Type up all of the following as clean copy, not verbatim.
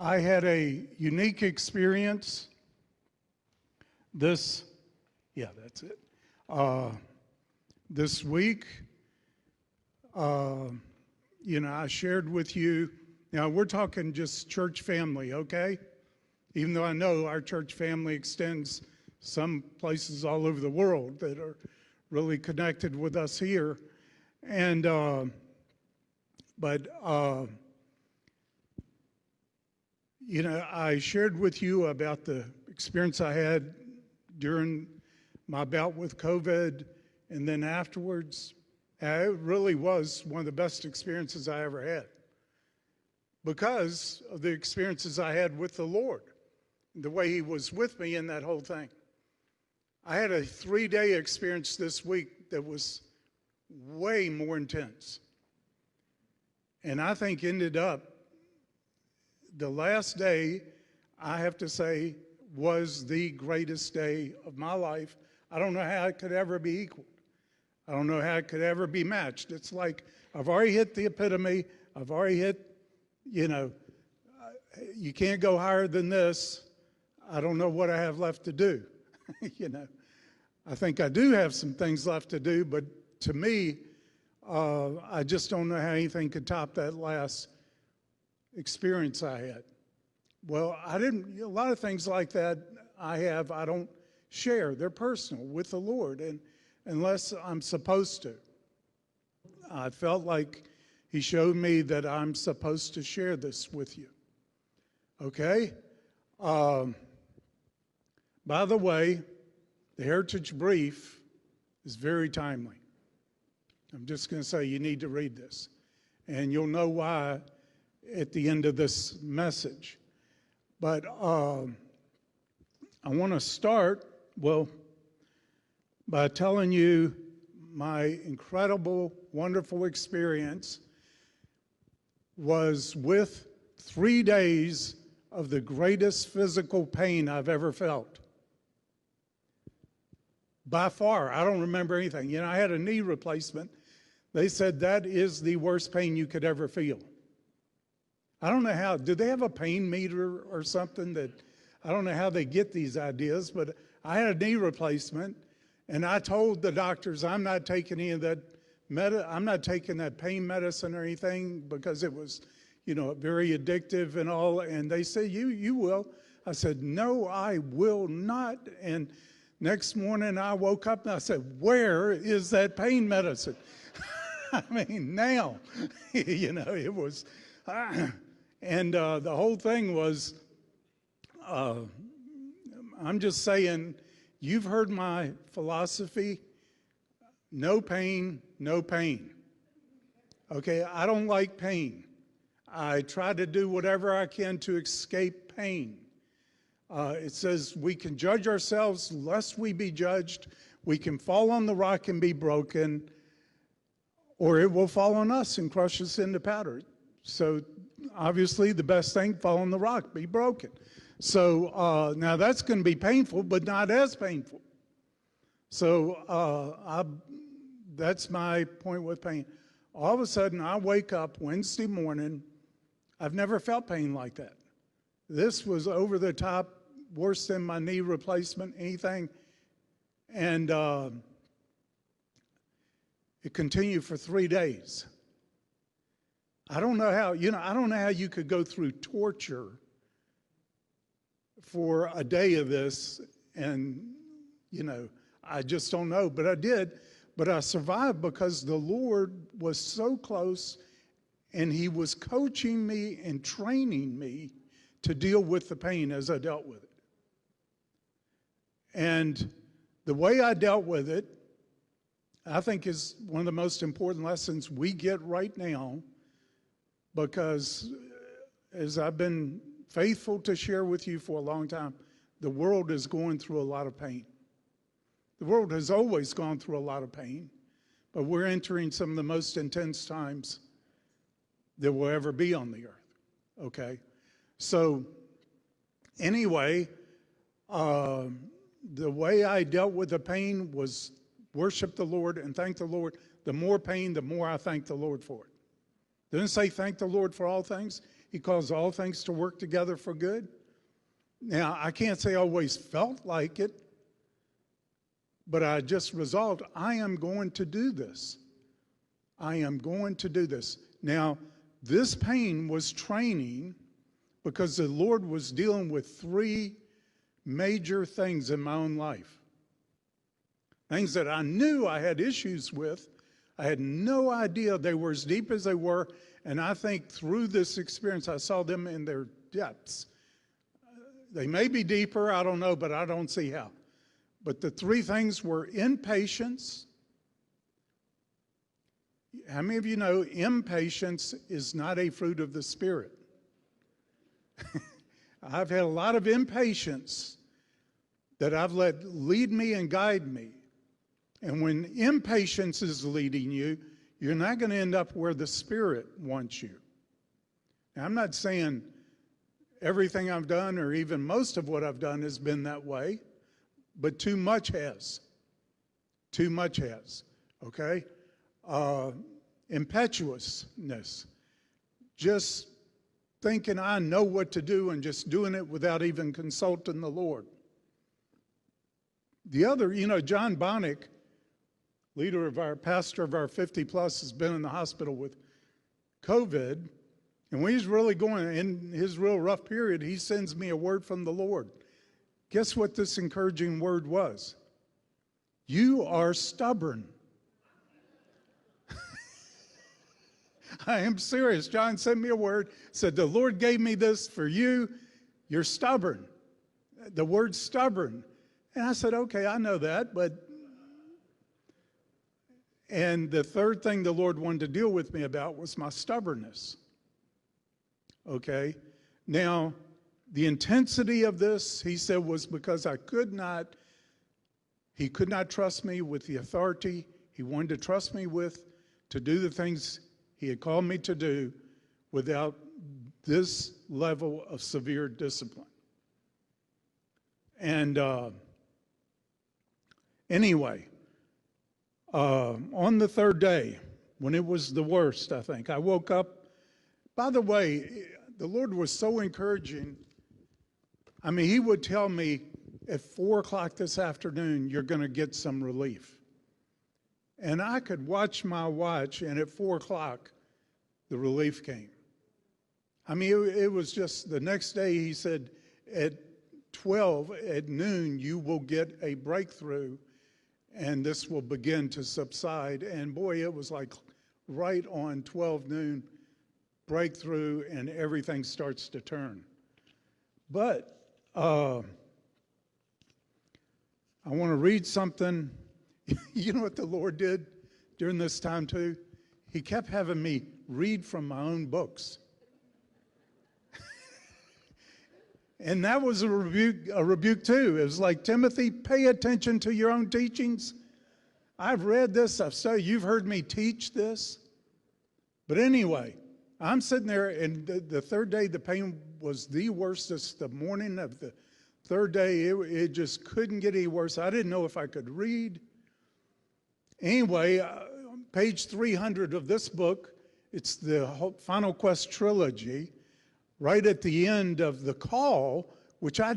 I had a unique experience this week. I shared with you, now we're talking just church family, okay? Even though I know our church family extends some places all over the world that are really connected with us here. And, I shared with you about the experience I had during my bout with COVID, and then afterwards. It really was one of the best experiences I ever had because of the experiences I had with the Lord, the way He was with me in that whole thing. I had a 3-day experience this week that was way more intense. And I think ended up, the last day, I have to say, was the greatest day of my life. I don't know how it could ever be equaled. I don't know how it could ever be matched. It's like I've already hit the epitome. I've already hit, you can't go higher than this. I don't know what I have left to do. I think I do have some things left to do, but to me, I just don't know how anything could top that last experience I had. Well, a lot of things like that I don't share. They're personal with the Lord, and unless I'm supposed to. I felt like He showed me that I'm supposed to share this with you. Okay? By the way, the Heritage Brief is very timely. I'm just going to say you need to read this. And you'll know why at the end of this message. But I want to start, by telling you my incredible, wonderful experience was with 3 days of the greatest physical pain I've ever felt. By far, I don't remember anything. I had a knee replacement. They said that is the worst pain you could ever feel. I don't know how, do they have a pain meter or something I don't know how they get these ideas, but I had a knee replacement. And I told the doctors, I'm not taking any of that I'm not taking that pain medicine or anything because it was, very addictive and all. And they said, you will. I said, no, I will not. And next morning I woke up and I said, where is that pain medicine? I mean, now, it was, and the whole thing was, I'm just saying, you've heard my philosophy, no pain, no pain. Okay, I don't like pain. I try to do whatever I can to escape pain. It says we can judge ourselves lest we be judged. We can fall on the rock and be broken, or it will fall on us and crush us into powder. So obviously the best thing, fall on the rock, be broken. So now that's going to be painful, but not as painful. So that's my point with pain. All of a sudden, I wake up Wednesday morning. I've never felt pain like that. This was over the top, worse than my knee replacement, anything. And it continued for 3 days. I don't know how, I don't know how you could go through torture for a day of this, and, I just don't know, but I did. But I survived because the Lord was so close, and He was coaching me and training me to deal with the pain as I dealt with it. And the way I dealt with it, I think, is one of the most important lessons we get right now, because as I've been faithful to share with you for a long time, the world is going through a lot of pain. The world has always gone through a lot of pain, but we're entering some of the most intense times that will ever be on the earth, okay? So anyway, the way I dealt with the pain was worship the Lord and thank the Lord. The more pain, the more I thank the Lord for it. Didn't say thank the Lord for all things. He calls all things to work together for good. Now, I can't say I always felt like it, but I just resolved, I am going to do this. I am going to do this. Now, this pain was training because the Lord was dealing with three major things in my own life. Things that I knew I had issues with. I had no idea they were as deep as they were. And I think through this experience, I saw them in their depths. They may be deeper, I don't know, but I don't see how. But the three things were impatience. How many of you know impatience is not a fruit of the Spirit? I've had a lot of impatience that I've let lead me and guide me. And when impatience is leading you, you're not going to end up where the Spirit wants you. Now, I'm not saying everything I've done or even most of what I've done has been that way, but too much has. Too much has, okay? Impetuousness, just thinking I know what to do and just doing it without even consulting the Lord. The other, John Bonnick, pastor of our 50 plus, has been in the hospital with COVID. And when he's really going in his real rough period, he sends me a word from the Lord. Guess what this encouraging word was? You are stubborn. I am serious. John sent me a word, said, the Lord gave me this for you. You're stubborn. The word stubborn. And I said, okay, I know that, and the third thing the Lord wanted to deal with me about was my stubbornness. Okay? Now, the intensity of this, he said, was because he could not trust me with the authority he wanted to trust me with to do the things he had called me to do without this level of severe discipline. And anyway, on the third day, when it was the worst, I think, I woke up. By the way, the Lord was so encouraging. I mean, he would tell me at 4 o'clock this afternoon, you're going to get some relief. And I could watch my watch, and at 4 o'clock, the relief came. I mean, it was just the next day, he said, at 12, at noon, you will get a breakthrough, and this will begin to subside. And boy, it was like right on 12 noon, breakthrough, and everything starts to turn. But I want to read something. You know what the Lord did during this time too? He kept having me read from my own books. And that was a rebuke too. It was like, Timothy, pay attention to your own teachings. I've read this, I've studied, you've heard me teach this. But anyway, I'm sitting there, and the third day, the pain was the worst. It's the morning of the third day, it just couldn't get any worse. I didn't know if I could read. Anyway, page 300 of this book, it's the Final Quest trilogy. Right at the end of The Call, which I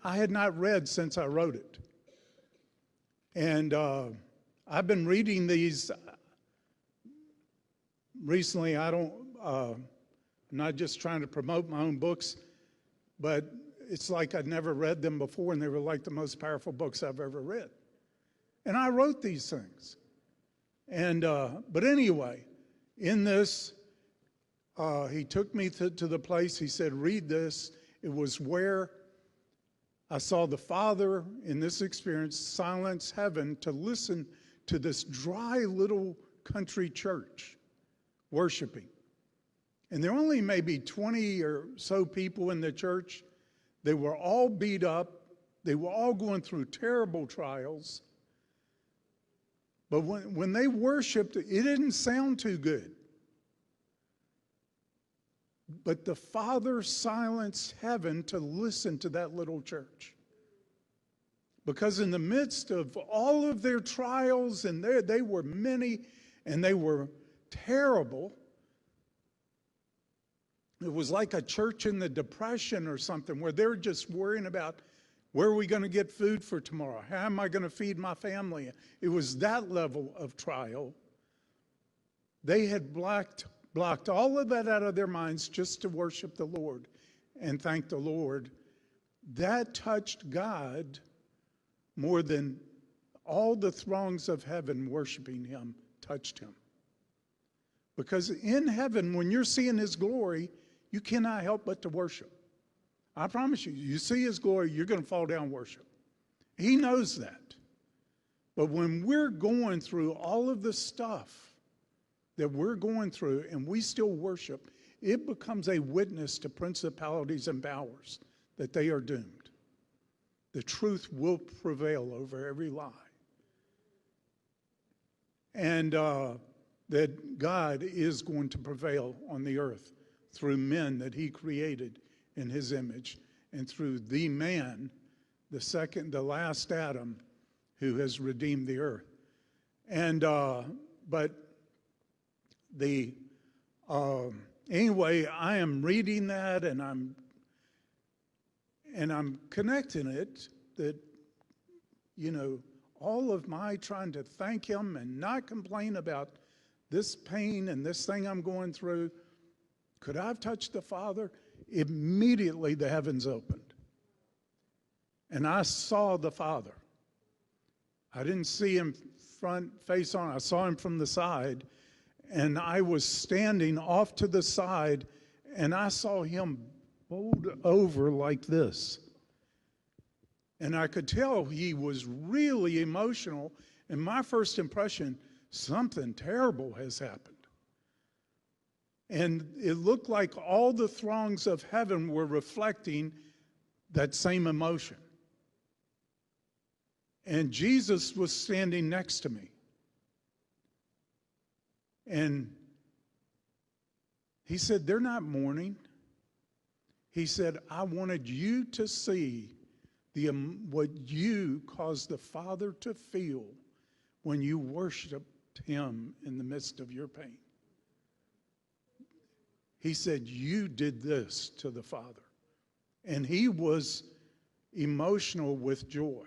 had not read since I wrote it. And I've been reading these recently. I'm not just trying to promote my own books, but it's like I'd never read them before, and they were like the most powerful books I've ever read. And I wrote these things. And but anyway, in this, he took me to the place. He said, read this. It was where I saw the Father in this experience silence heaven to listen to this dry little country church worshiping. And there were only maybe 20 or so people in the church. They were all beat up. They were all going through terrible trials. But when they worshiped, it didn't sound too good. But the Father silenced heaven to listen to that little church. Because in the midst of all of their trials, and they were many, and they were terrible, It was like a church in the Depression or something, where they're just worrying about, where are we going to get food for tomorrow? How am I going to feed my family? It was that level of trial. They had blocked all of that out of their minds just to worship the Lord and thank the Lord. That touched God more than all the throngs of heaven worshiping him touched him. Because in heaven, when you're seeing his glory, you cannot help but to worship. I promise you, you see his glory, you're going to fall down and worship. He knows that. But when we're going through all of the stuff that we're going through and we still worship, it becomes a witness to principalities and powers that they are doomed. The truth will prevail over every lie. And that God is going to prevail on the earth through men that he created in his image, and through the man, the last Adam, who has redeemed the earth. And but anyway, I am reading that, and I'm connecting it that, all of my trying to thank him and not complain about this pain and this thing I'm going through. Could I have touched the Father? Immediately the heavens opened. And I saw the Father. I didn't see him front face on. I saw him from the side. And I was standing off to the side, and I saw him bowed over like this. And I could tell he was really emotional. And my first impression, something terrible has happened. And it looked like all the throngs of heaven were reflecting that same emotion. And Jesus was standing next to me. And he said, they're not mourning. He said, I wanted you to see what you caused the Father to feel when you worshiped him in the midst of your pain. He said, you did this to the Father. And he was emotional with joy.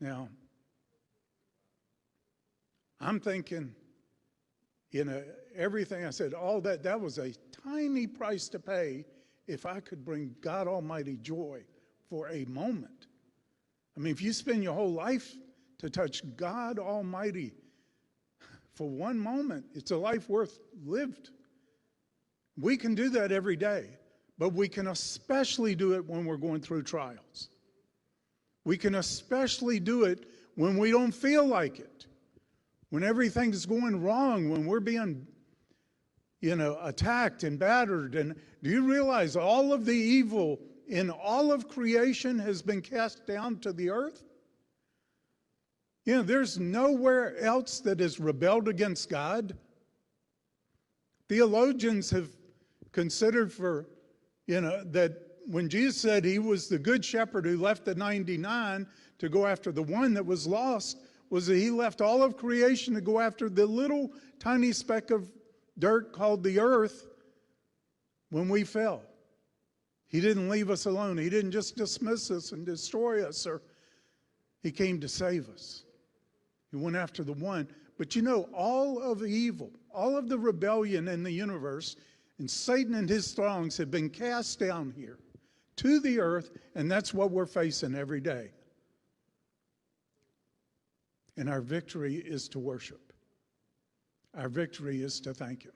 Now, I'm thinking, everything I said, all that was a tiny price to pay if I could bring God Almighty joy for a moment. I mean, if you spend your whole life to touch God Almighty for one moment, it's a life worth lived. We can do that every day, but we can especially do it when we're going through trials. We can especially do it when we don't feel like it, when everything's going wrong, when we're being, attacked and battered. And do you realize all of the evil in all of creation has been cast down to the earth? There's nowhere else that has rebelled against God. Theologians have considered that when Jesus said he was the good shepherd who left the 99 to go after the one that was lost, was that he left all of creation to go after the little tiny speck of dirt called the earth when we fell. He didn't leave us alone. He didn't just dismiss us and destroy us. He came to save us. He went after the one. But all of evil, all of the rebellion in the universe, and Satan and his throngs have been cast down here to the earth, and that's what we're facing every day. And our victory is to worship. Our victory is to thank him.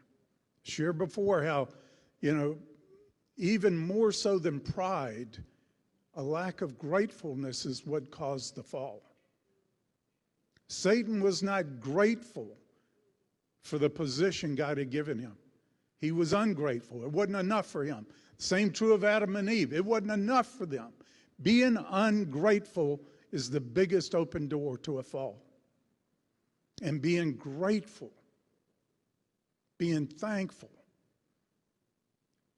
Shared before how, even more so than pride, a lack of gratefulness is what caused the fall. Satan was not grateful for the position God had given him. He was ungrateful. It wasn't enough for him. Same true of Adam and Eve. It wasn't enough for them. Being ungrateful is the biggest open door to a fall. And being grateful, being thankful,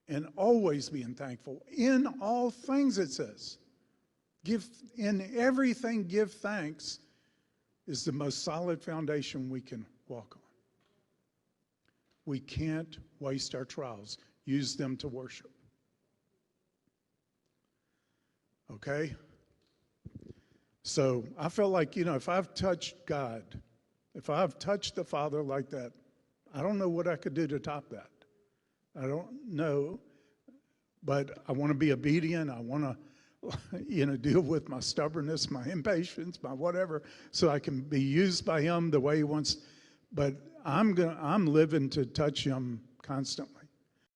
and always being thankful. In all things, it says. In everything, give thanks is the most solid foundation we can walk on. We can't waste our trials. Use them to worship. Okay? So I felt like, if I've touched God, if I've touched the Father like that, I don't know what I could do to top that. I don't know, but I want to be obedient. I want to, deal with my stubbornness, my impatience, my whatever, so I can be used by Him the way He wants. But I'm living to touch Him constantly.